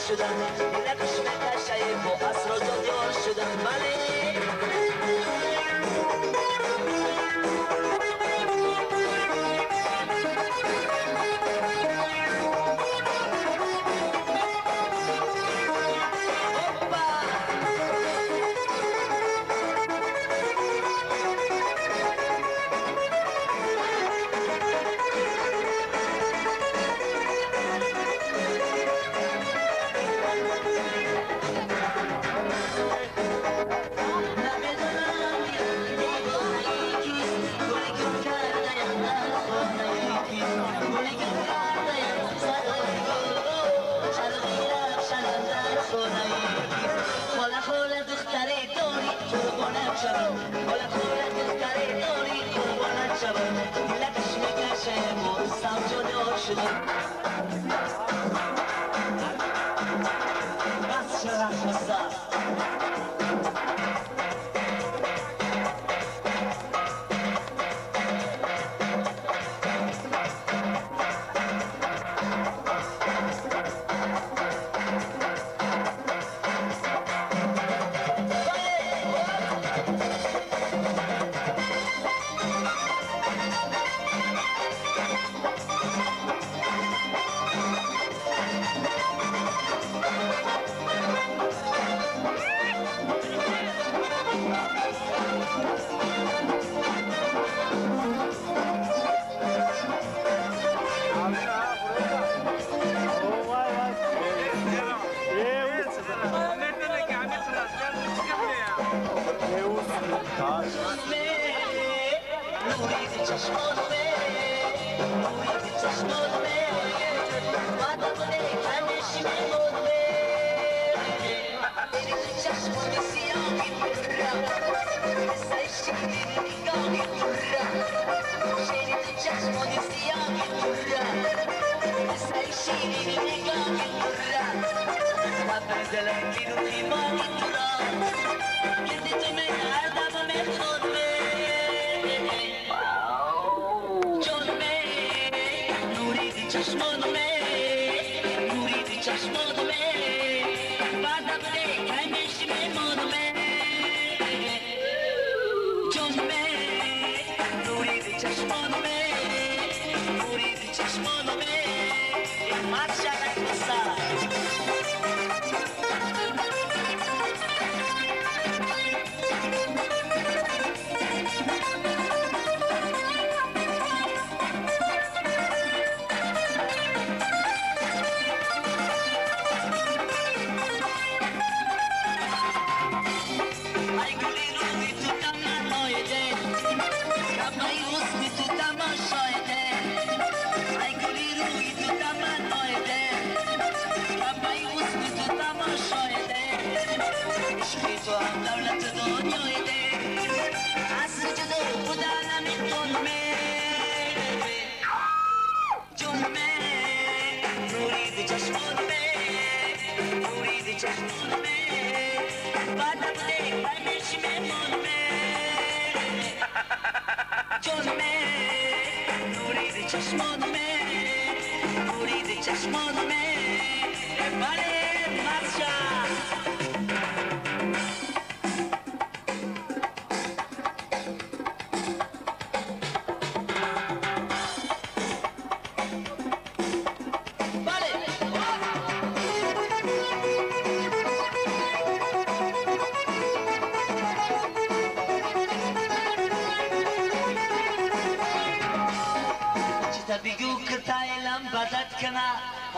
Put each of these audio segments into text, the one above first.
شدن لکش مکشه با اسرار دار شدن بله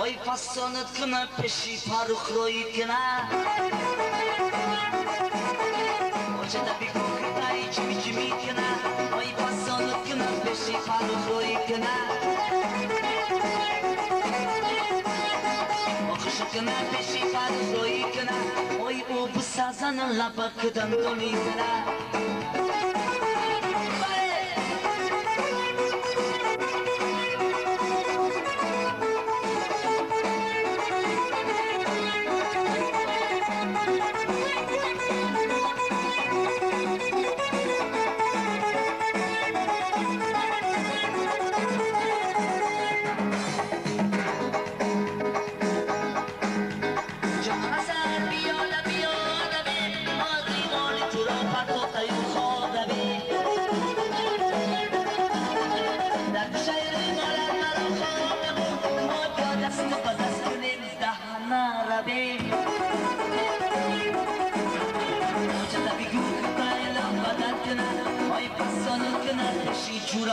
Ой, пасонет кына пеши парух роит кына. Оче да бигу кытай чими кына. Ой, пасонет кына пеши парух роит кына. Окушу кына пеши парух роит кына. Ой, у бусазанын лапакыдан дони кына.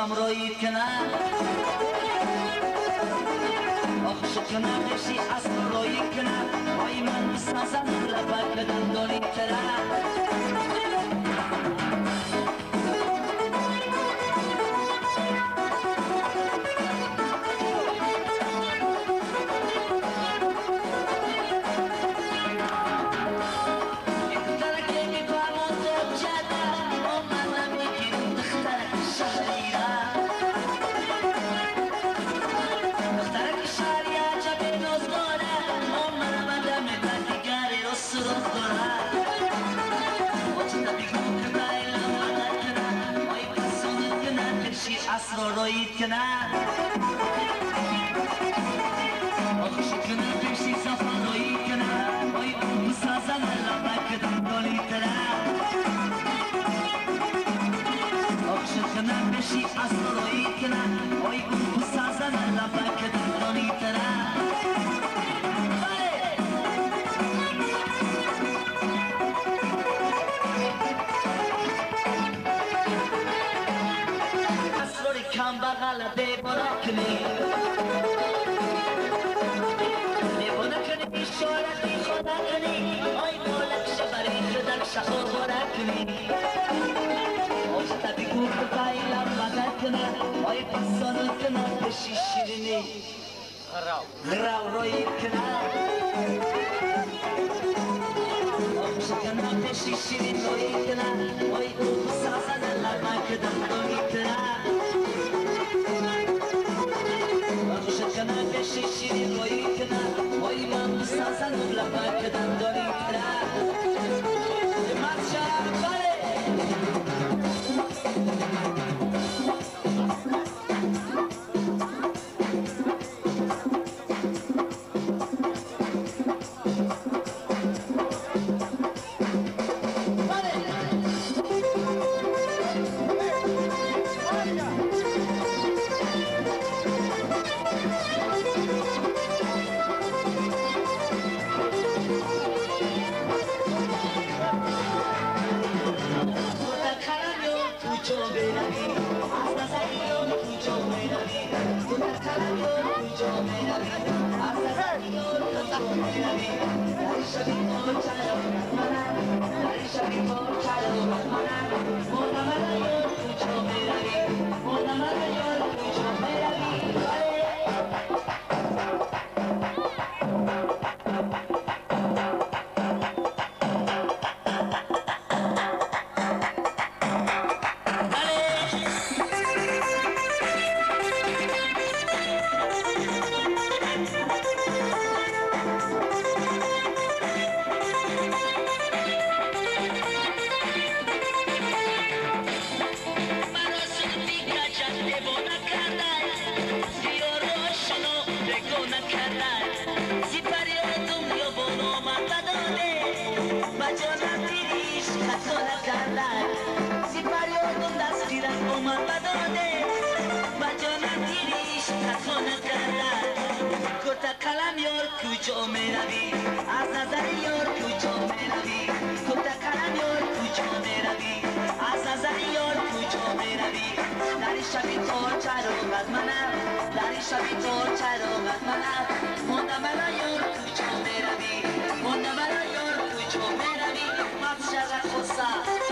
شم روید کنم آخشو کنم بشی اصل روید کنم آی من بسازم لبک بدم داری کرم روید کنم آخوش کنم بشی صفا روید کنم آی اون بسازم لبک دنگالی ترم آخوش کنم بشی اصلا روید کنم آی اون بسازم لبک دنگالی ترم کم بغل دیوانه کنی دیوانه کنی شارتی خدا کنی آی دولک شبری خدک شخو خورا کنی آشتا بگو بتای لبگه کنه آی پسانو کنه بشی شیرینی غراو روید کنه آخوش کنه بشی شیرین روید کنه آی اون بسازن لبگه دنگالی کنه کنم بشی شیرین روی کنم آی من بسازن لبک دندانی کنم مرشم بله کجا میروی از نظر یار کجا میروی کتا کلم یار کجا میروی از نظر یار کجا میروی در شبی تو چراغت منم در شبی تو چراغت منم مانده مرا یار کجا میروی مانده مرا یار کجا میروی من شغل خسته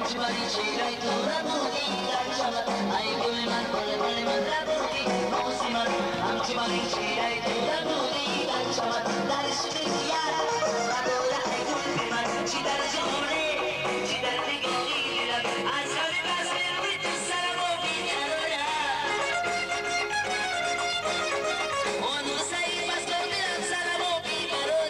همچی بری چیرای تو نبودی در چمن ای گل من بل بل من نبودی نوسی من همچی بری چیرای تو نبودی در چمن در عشق دیگر نداره ای گل به من چی در جهانه چی در نگاهی دیدم از همه بس بروی تو سرم و بیدارم اون سعی بس کردم سرم و بیدارم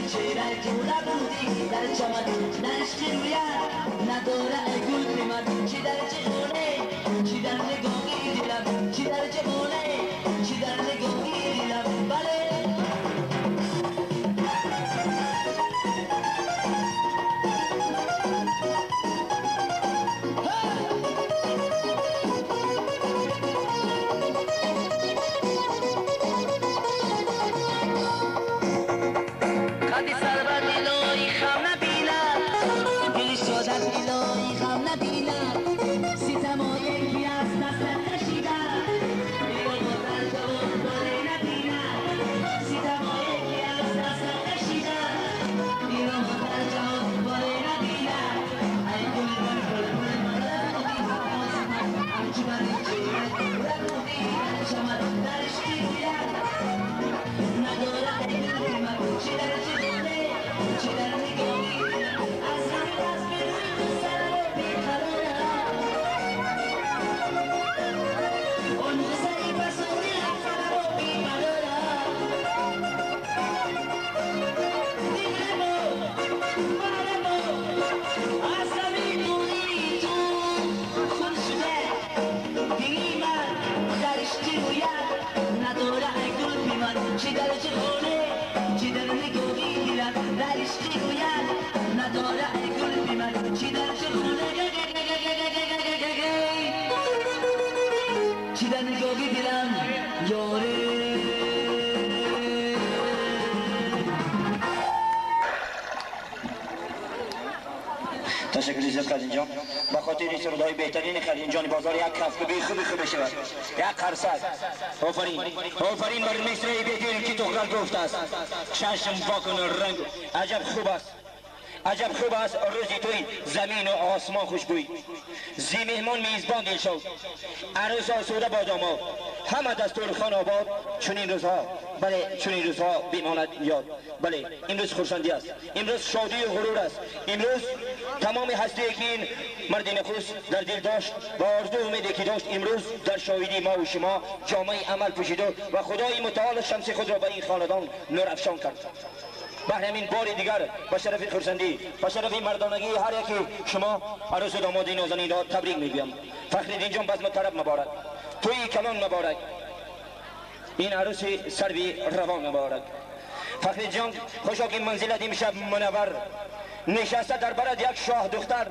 چهره تو نبودی در چمن نشتی رویم نداره ای گل به من چی در جهونه چی در نگاهی دیدم چی در جهونه چی در نگاهی دیدم بله تشکر عزیز خلیل جان با خاطر سرودهای بهترین خلیل جان بازار یک کف به خوب بشود یک قرصد آفرین بر مصر بهترین که تخرل گفته است چشم واکن رنگ عجب خوب است عجب خوب است روزی توی زمین و آسمان خوشبوی زی مهمان میزبان دل شد عروس آسوده با داماد همه دستور خان آباد چنین روزها بله چنین روزها بیماند یاد بله امروز خورسندی است امروز شادی و غرور است امروز تمام هستی که این مرد نخوس در دل داشت و آرزو امیدی که داشت امروز در شاهدی ما و شما جامعه عمل پوشیده و خدای متعال شمس خود را به این خاندان نور افشان کرد بهر همین بار دیگر با شرف خورسندی با شرف مردانگی هر یکی شما عروس و داماد نازنین را تبریک میگویم فخرالدین جان بزم طرب مبارک توی کلان مبارک این عروس سروی روان مبارک فخرالدین جان خوشا که منزلت امشب منور نشسته در برد یک شاه دختر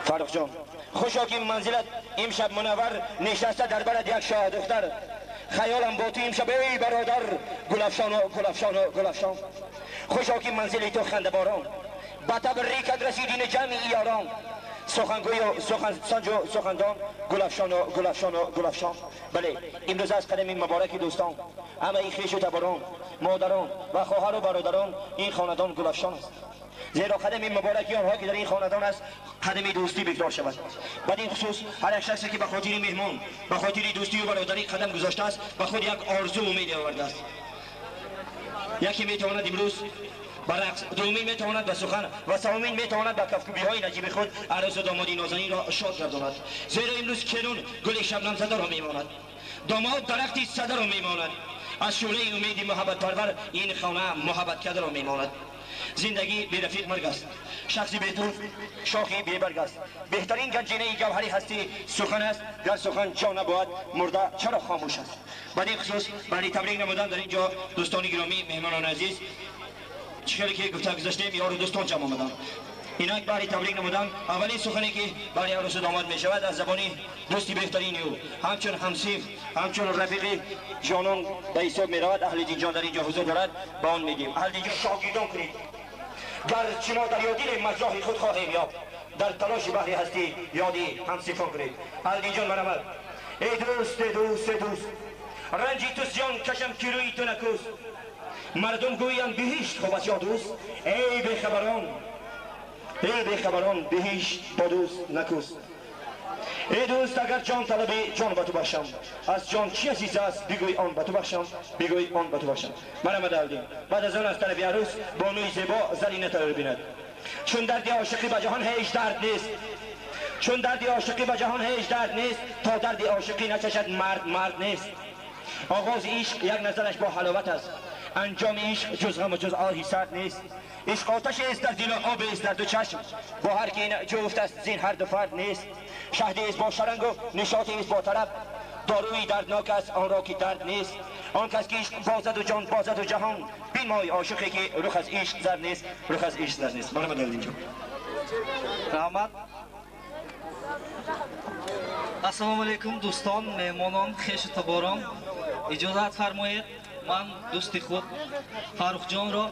فرخ جان خوشا که منزلت امشب منور نشسته در برد یک شاه دختر خیالم با تو امشب ای برادر گلفشان و گلفشان و گلفشان خوشا که منزل تو خنده باران با تبریکت رسیدین جمعی یاران سخنگوی و سخنسنج و سخندان گلفشان و گلفشان و گلفشان بله امروز از قدم مبارک دوستان همه ای خویش و تباران مادران و خواهر و برادران این خاندان گلفشان است زیرا قدم مبارکی آنها که در این خاندان است قدم دوستی بگذار شود. بدین خصوص هر یک شخصی که به خاطر مهمان، به خاطر دوستی و برادری قدم گذاشته است به خود یک آرزو امید آورده است. یکی میتواند امروز به رقص، دومین میتواند به سخن و سومین میتواند به کفکوبی های نجیب خود عروس و دامادی نازنین را شاد گرداند. زیرا امروز کنون گل شبنم زده را میماند، داماد درختی صدر را میماند، از شعله امید محبت پرور این خانه محبت کرده را میماند. زندگی بی رفیق مرگ است، شخصی بی تو شاخی بی برگ است. بهترین گنجینه جوهری هستی سخن است، گر سخن جا نبود مرده چرا خاموش است. بدین خصوص برای تبریک نمودن در اینجا دوستان گرامی، مهمانان عزیز، چیزی که گفته گذاشتیم یار و دوستان جمع آمدن. اینک برای تبریک نمودن اولین سخنی که برای عروس و داماد می شود از زبانی دوستی بهترین او همچون همسیف، همچون رفیق جانان به حساب می رود. اهل دین جان در اینجا حضور دارد، با آن میگیم اهل دین جان شاگردان کنید، گرچه ما در یادی مجراح خود خواهیم یافت، در تلاش بحری هستی یادی همسیفان کنید. اهل دین جان مرحمت. ای دوست رنجی توست جان کشم که روی تو نکوست، مردم گویند بهشت خوب است یا دوست. ای بیخبران بهشت با دوست نکوست. ای دوست اگر جان طلبی جان به تو بخشم، از جان چی عزیز است بگوی آن به تو بخشم، بگوی آن به تو بخشم. مرحمت الدین. بعد از آن از طرف عروس بانوی زیبا زرینه را ببیند. چون دردی عاشقی به جهان هیچ درد نیست، چون دردی عاشقی به جهان هیچ درد نیست، تا دردی عاشقی نچشد مرد نیست. آغاز عشق یک نظرش با حلاوت است، انجام عشق جز غم و جز آهی سرد نیست. عشق آتش است در دل و آب است در دو چشم، با هر که این جفت است زین هر دو فرد نیست. شهدی است با شرنگ و نشاطی است با طرب، داروی دردناک است آن را که درد نیست. آن کس که عشق بازد و جان بازد و جهان، بین مای عاشقی که رخ از عشق زرد نیست، رخ از عشق زرد نیست. مرحمت اینجا. رحمت. السلام علیکم دوستان، مهمانان، خویش تباران، اجازت فرمایید من دوستی خود فاروق جان را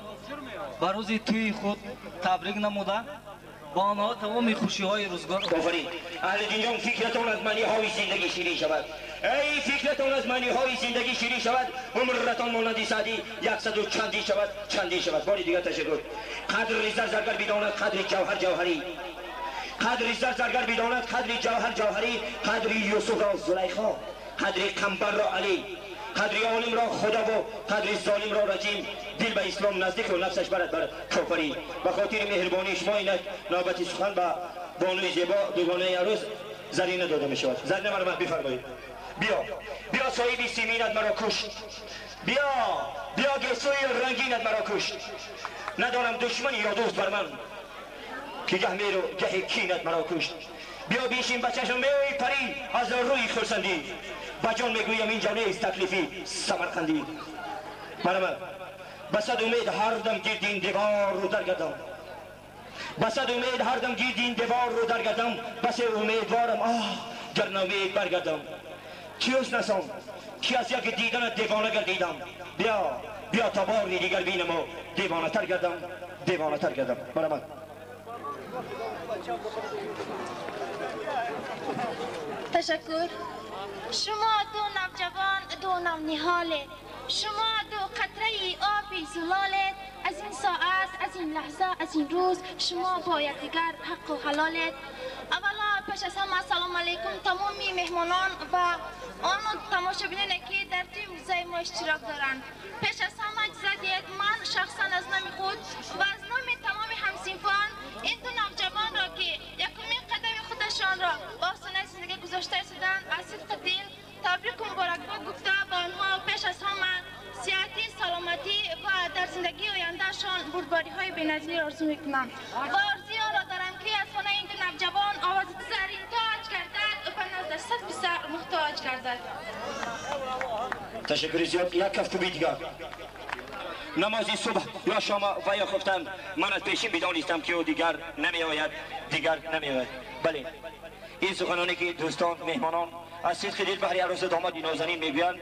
به روز توی خود تبریک نموده با آنها تمام خوشی های روزگار. آفرین. اهل دین جان فکرتان از معنی های زندگی شیرین شود. ای فکرتان از معنی های زندگی شیرین شود، عمرتان مانند سعدی یکصد و چندی شود. باری دیگر تشکر. قدر زرگر بداند قدر جوهر جوهری، قدر زرگر بداند قدر جوهر جوهری، قدر یوسف را زلیخا، قدر قنبر را علی، قدر عالم را خدا و قدر ظالم را رجیم. دل به اسلام نزدیک و نفسش برد بر کافری. به خاطر مهربانی شما اینک نوبتی سخن به بانوی زیبا دوگانه عروس زرینه داده می شود. زرینه مرحمت بفرمایید. بیا صاحبی سیمینت مرا کشت، بیا گیسوی رنگینت مرا کشت. ندارم دشمنی یا دوست بر من که گه میر و گه کینت مرا کشت. بیا بیشین بچشم می پری از روی خرسندی، بجان میگویم اینجا نیست تکلیفی سمرقندی. مرحمت. بسد امید هر دم گردین دیوار رو درگردم، بسد امید هر دم گردین دیوار رو درگردم، بس امیدوارم گر نامید برگردم. کیوس نسان کی از یک دیدن دیوانه گردیدم، بیا تا باری دیگر بینم و دیوانه تر گردم. مرحمت. تشکر. شما دو نوجوان، دو نونهالید، شما دو قطره آبی زلالید. از این ساعت، از این لحظه، از این روز شما با یکدیگر حق و حلالید. اولا پیش از همه سلام علیکم تمامی مهمانان و آن تماشابینان که در توی موزه ما اشتراک دارند. پیش از همه اجازه دهید من شخصا از نام خود و از نام تمام همصنفان این دو نوجوان را که یکمین قدم خودشان را با آستانه زندگی گذاشته هستند از صدق دل تبریک و مبارکباد گفته با آنها پیش از همه صحتی، سلامتی و در زندگی آیندهشان بردباری های بی‌نظیر آرزو میکنم و آرزوی آن را دارم که از خانه این دو نوجوان آواز زرین تاج گردد و نزد صد پسر محتاج گردد. تشکر زیاد. یک کفکوبی دیگر. نمازی صبح یا شام و یا خفتن من از پیشین بدانستم که او دیگر نمی آید. بله، این سخنانی که دوستان مهمانان از صدق دل بهر عروس داماد نازنین میگویند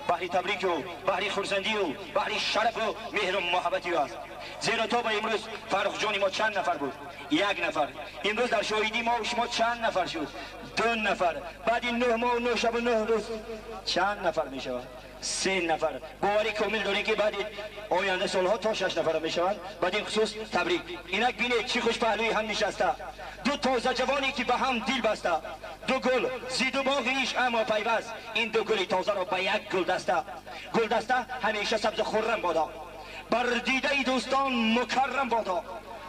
بهر تبریک و بهر خرسندی و بهر شرف و مهر و محبتی است. زیرا تا به امروز فاروق جان ما چند نفر بود؟ یک نفر. امروز در شاهدی ما و شما چند نفر شد؟ 2 نفر، بعد این 9 ماه و 9 شب و 9 روز چند نفر می شود؟ 3 نفر. باوری کامل داری که بعد آینده سالها تا 6 نفر می شوند. بعد این خصوص تبریک. اینک بینید چی خوش پهلوی هم نشسته، دو تازه جوانی که به هم دل بسته، دو گل زید و باغ عشق اما پیوست، این دو گل تازه را به یک گلدسته همیشه سبز خرم بادا، بر دیده دوستان مکرم بادا،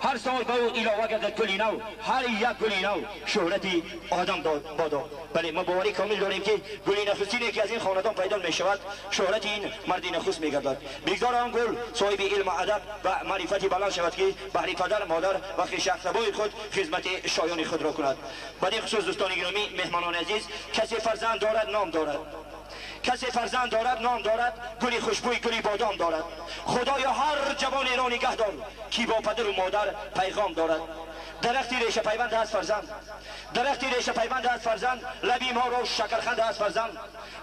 هر سال به او علاوه گردد گلی نو، هر یک گلی نو شهرتی آدم بادا. بله ما باوری کامل داریم که گلی نخستینی که از این خاندان پیدا می شود شهرت این مرد نخست می گردد. بگذار آن گل صاحب علم و ادب و معرفتی بلند شود که بهر پدر مادر و خویش اقربای خود خدمت شایان خود را کند. بدین خصوص دوستان گرامی، مهمانان عزیز، کسی فرزند دارد نام دارد، کسی فرزند دارد نام دارد، گلی خوشبوی گلی بادام دارد. خدایا هر جوان را نگه دار که با پدر و مادر پیغام دارد. درختی ریشه پیوند است فرزند، درختی ریشه پیوند است فرزند، لبی ما را شکرخند است فرزند،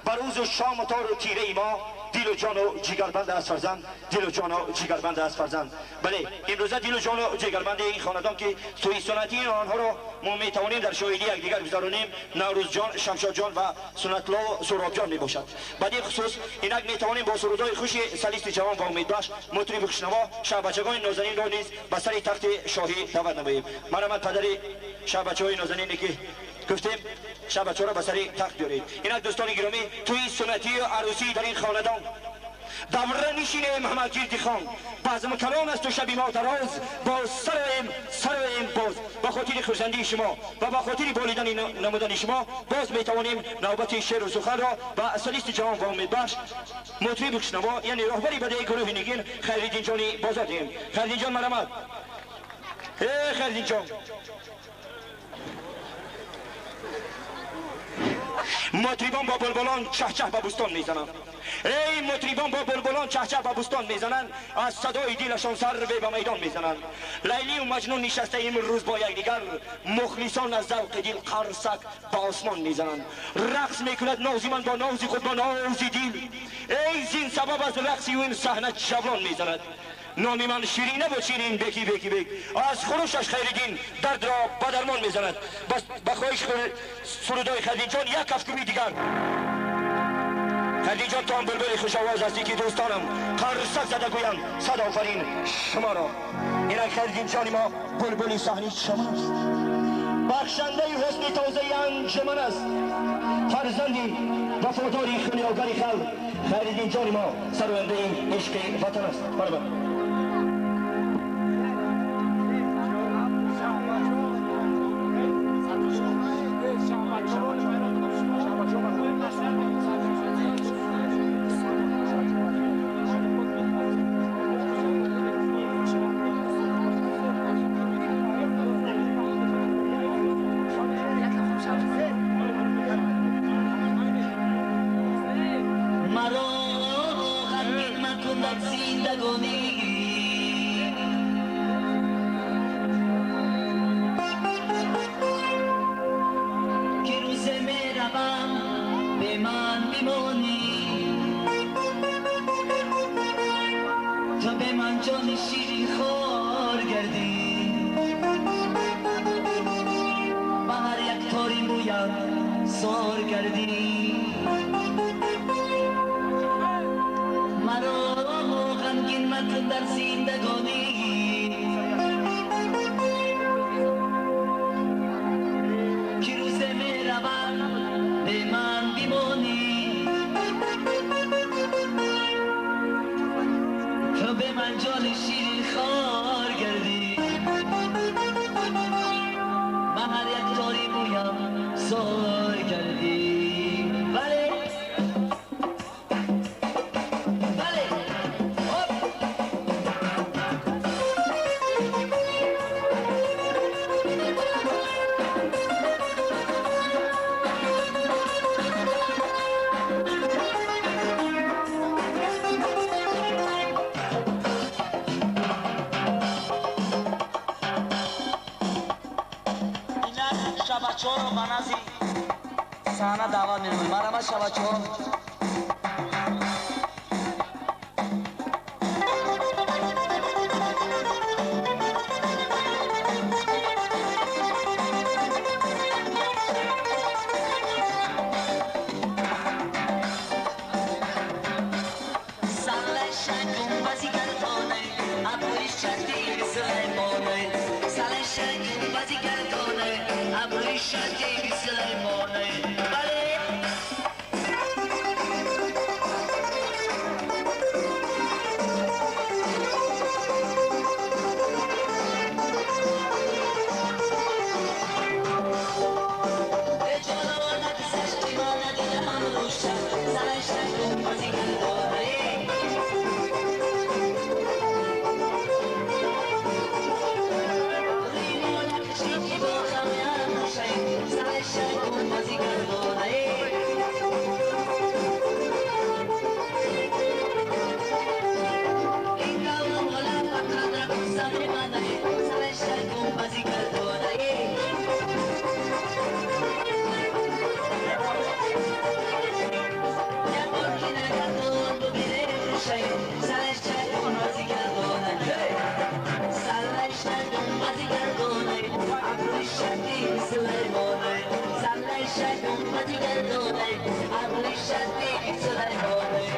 بر روز و شام و تار و تیره ما دل و جان و جگربند است فرزند، دل و جان و جگربند است فرزند. بله امروزه دل و جان و جگربند این خاندان که توی سنتی آنها را ما می توانیم در شاهدی یکدیگر بگذارانیم، نوروز جان، شمشاد جان و سنت الله و سراب جان می باشد. بعد این خصوص اینک می توانیم با سرودهای خوش سلیست جوان و امیدبخش مطرب خوشنوا شهبچگان نازنین را نیز به سر تخت شاهی دعوت نماییم. مرحمت پدر شهبچه‌های نازنینی که گفتیم شهبچه‌ها را به سر تخت بیارید. اینک دوستان گرامی توی سنتی و عروسی در این خاندان دوره نشینه محمدگیردی خان بزم کلام است و شبی ما دراز، با سرایم باز با خاطر خرسندی شما و با خاطر بالیدن نمودن شما باز میتوانیم نوبت شعر و سخن را با سلیست جوان و امیدبخش مطرب خوشنوا یعنی راهبری بده گروه نگین خیرالدین جانی بازار دهیم. خیرالدین جان مرحمت. خیرالدین جان مطربان با بلبلان چهچه به بوستان میزنند، ای مطربان با بلبلان چهچه به بوستان میزنند، از صدای دلشان سر به میدان میزنند. لیلی و مجنون نشسته امروز با یکدیگر، مخلصان از ذوق دل قرصک به آسمان میزنند. رقص میکند نازیمان با ناز خود با ناز دل، ای زین سبب از رقصی و این صحنه جولان میزند. نامی من شیرینه و شیرین بکی بکی بک، از خروشش خیرالدین درد را به درمان میزند. بس بخواهش سرودای خیرالدین جان یک هفته دیگر. خیرالدین جان تو هم بلبل خوش آواز هستی که دوستانم قرصک زده گویم صد آفرین شما را. اینک خیرالدین جان ما بلبل صحنی شماست، بخشنده حسن تازه انجمن است، فرزندی وفاداری خونیاگری خلق. خیرالدین جان ما سراینده این عشق وطن است. برابر شبچه‌ها رو به نزد صحنه دعوت می‌نماییم. مرحمت شبچه‌ها. گنبدی گردونه ابروی شدی سلیمانه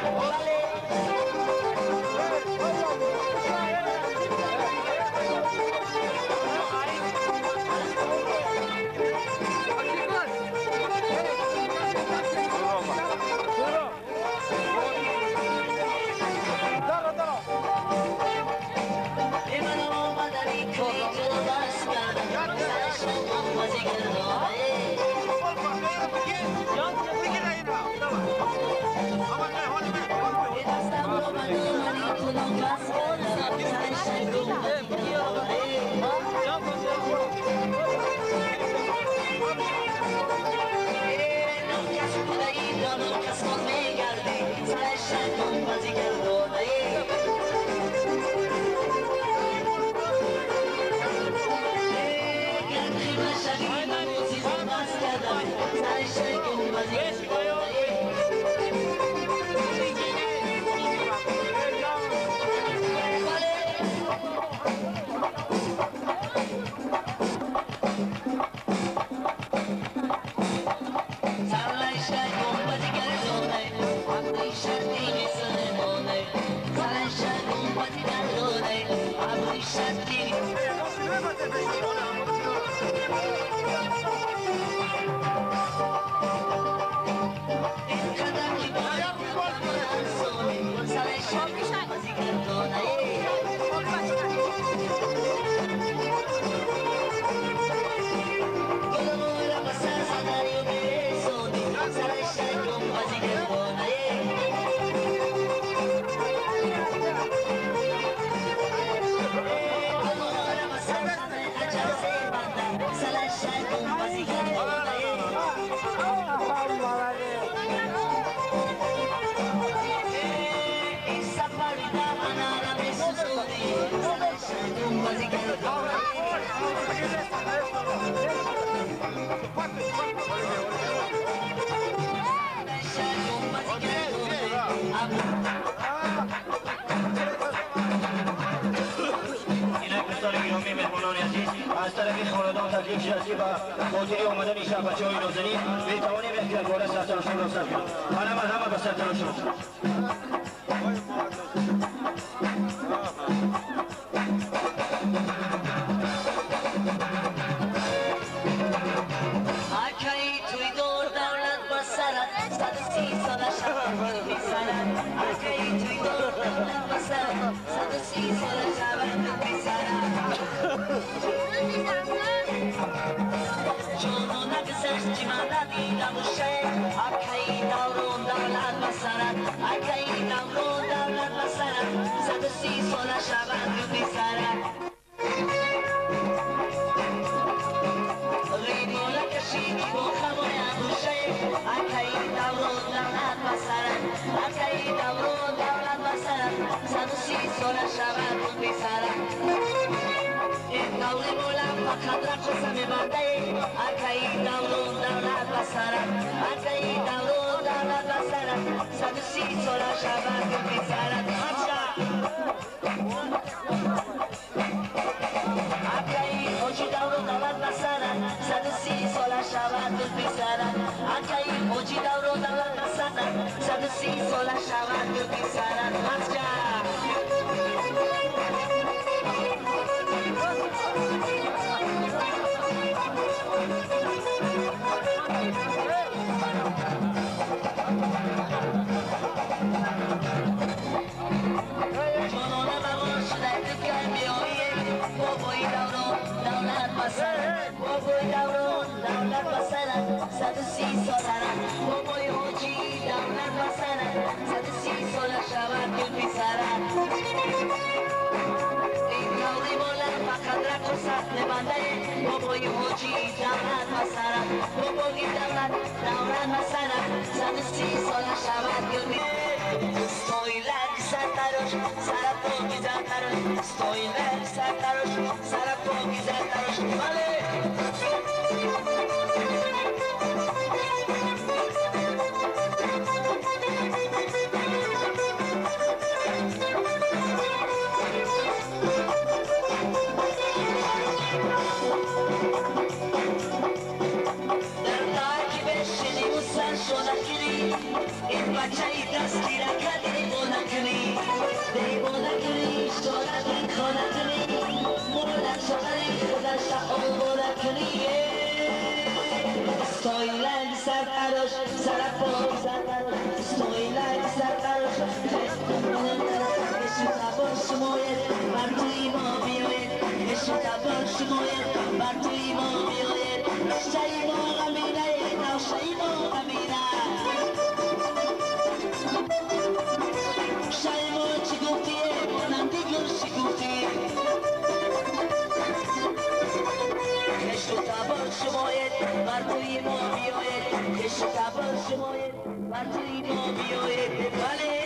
از طرف خاندان تکلیف شناسی و خاطری آمدن شب بچه‌های نازنین می‌توانیم یک درباره سرتناشان را سر کنیم. همه به سرتناشان. خطر قسم بنده اکایی دورون دولت بسرم اکایی دورون دولت بسرم 130 سال شبت بسرم اکایی حجی دورون دولت بسرم 130 سال شبت بسرم اکایی حجی دورون دولت بسرم 130 سال شبت بسرم بابای حاجی دولت مسرم بابای دولت مسرم 130 سال شود گل استویلک سرتراش سر پاکی زرتراش استویلک سرتراش سر پاکی زرتراش بله شو نکنی این بچه ای دستی رکت دیبو نکنی شورت این خانه کنی مولد شغلی خودش تقابو نکنی استایلند سر براش سرپا سر براش استایلند سر براش یشو تبار شماید بر توی ما بیاید یشو تبار شماید بر توی ما بیاید شایی ما غمینه نوشایی ما غمینه شایی ما چی گفتیه مانم دیگر چی گفتیه یشو تبار شماید بر توی ما بیاید یشو تبار شماید بر توی ما بیاید بله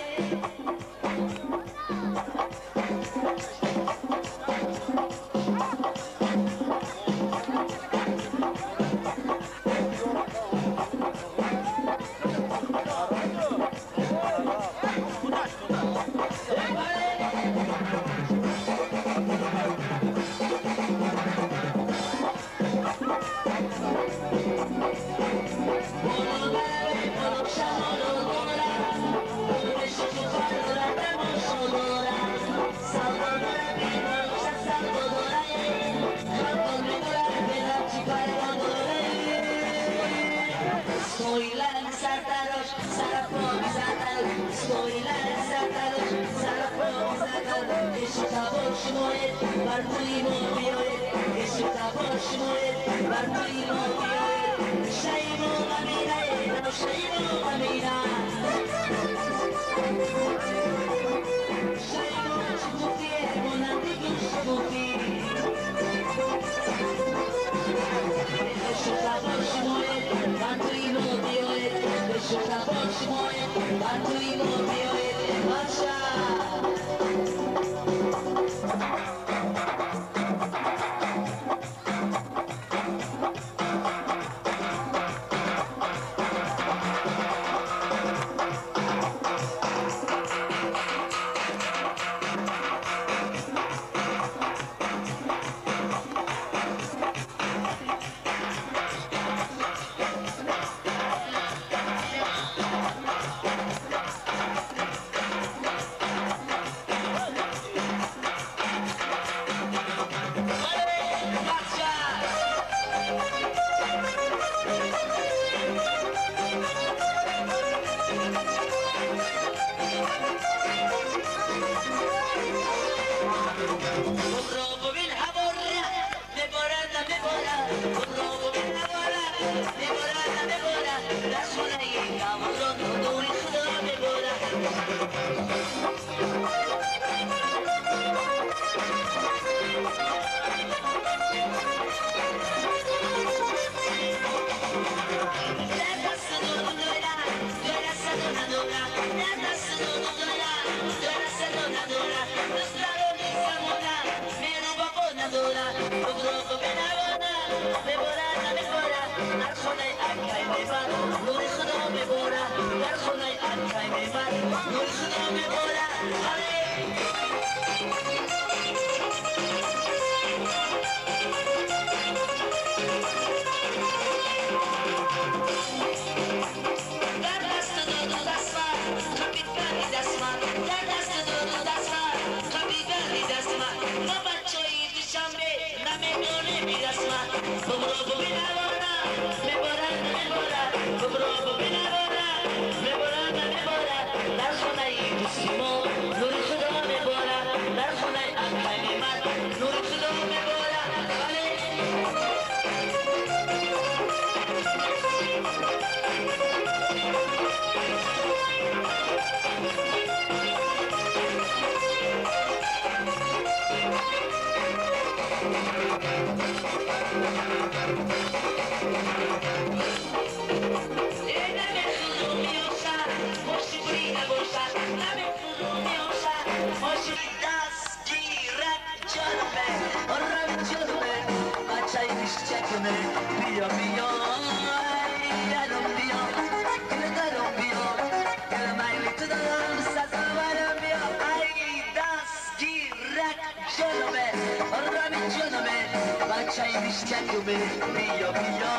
Bia, bia.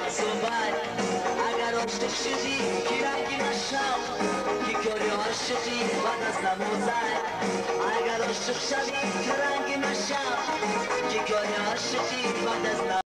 صحبت اگر عاشق شدی که رنگی نشم که کاری عاشقی بعد از نموزد اگر عاشق شدی که رنگی نشم که کاری عاشقی بعد از